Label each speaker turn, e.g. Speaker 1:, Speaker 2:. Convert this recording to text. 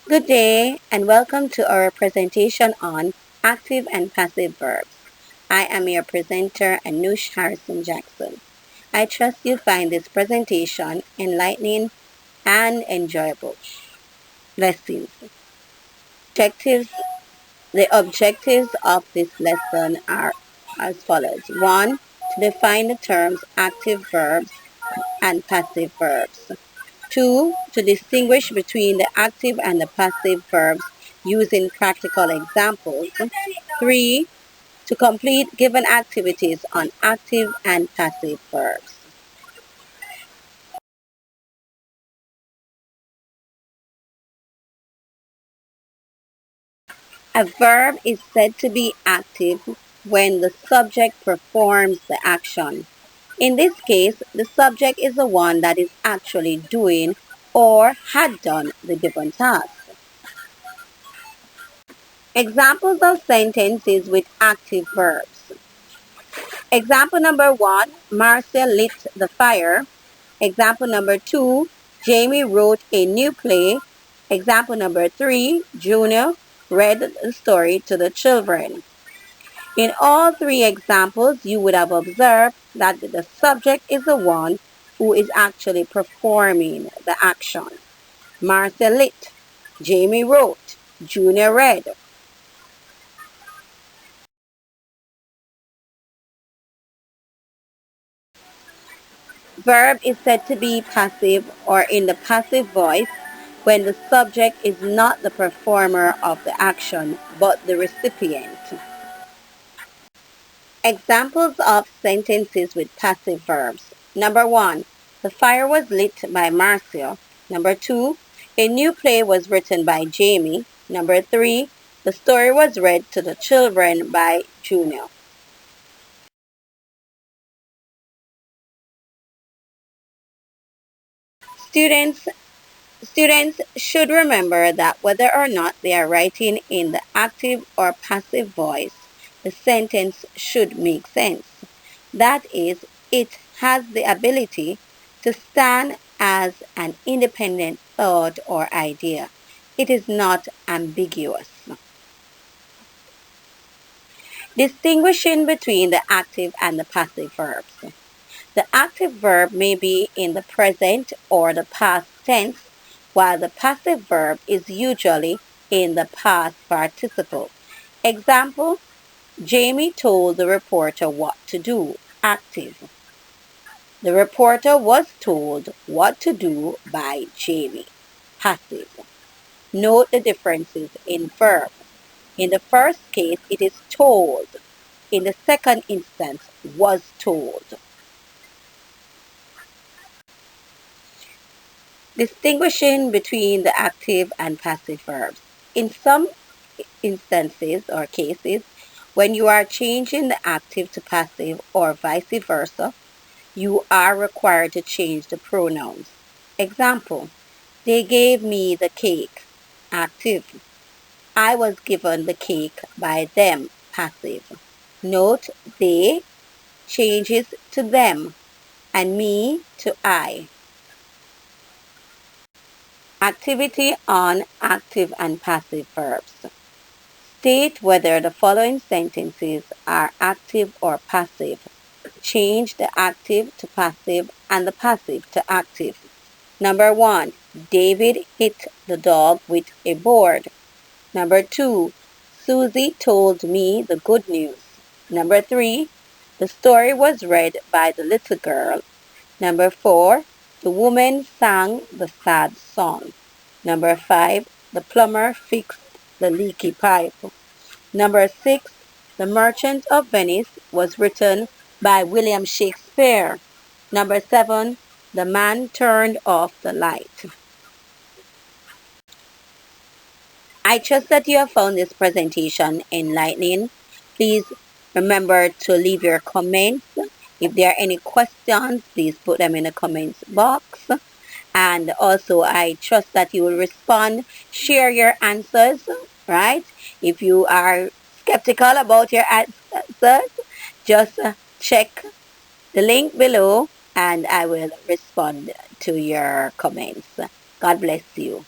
Speaker 1: Good day and welcome to our presentation on active and passive verbs. I am your presenter Anush Harrison Jackson. I trust you find this presentation enlightening and enjoyable. Lessons. Objectives. The objectives of this lesson are as follows. 1. To define the terms active verbs and passive verbs. 2. To distinguish between the active and the passive verbs using practical examples. 3. To complete given activities on active and passive verbs. A verb is said to be active when the subject performs the action. In this case, the subject is the one that is actually doing or had done the given task. Examples of sentences with active verbs. Example number 1, Marcia lit the fire. Example number 2, Jamie wrote a new play. Example number 3, Junior read the story to the children. In all three examples, you would have observed that the subject is the one who is actually performing the action. Marcia lit, Jamie wrote, Junior read. Verb is said to be passive or in the passive voice when the subject is not the performer of the action but the recipient. Examples of sentences with passive verbs. Number 1, the fire was lit by Marcia. Number 2, a new play was written by Jamie. Number 3, the story was read to the children by Junior. Students Students should remember that whether or not they are writing in the active or passive voice, the sentence should make sense. That is, it has the ability to stand as an independent thought or idea. It is not ambiguous. Distinguishing between the active and the passive verbs. The active verb may be in the present or the past tense, while the passive verb is usually in the past participle. Example, Jamie told the reporter what to do. Active. The reporter was told what to do by Jamie. Passive. Note the differences in verb. In the first case, it is told. In the second instance, was told. Distinguishing between the active and passive verbs. In some instances or cases, when you are changing the active to passive or vice versa, you are required to change the pronouns. Example, they gave me the cake. Active. I was given the cake by them. Passive. Note they changes to them and me to I. Activity on active and passive verbs. State whether the following sentences are active or passive. Change the active to passive and the passive to active. Number 1, David hit the dog with a board. Number 2, Susie told me the good news. Number 3, the story was read by the little girl. Number 4, the woman sang the sad song. Number 5, the plumber fixed the leaky pipe. Number 6, The Merchant of Venice was written by William Shakespeare. Number 7, The man turned off the light. I trust that you have found this presentation enlightening. Please remember to leave your comments. If there are any questions, please put them in the comments box. And also, I trust that you will respond, share your answers, right? If you are skeptical about your answers, just check the link below and I will respond to your comments. God bless you.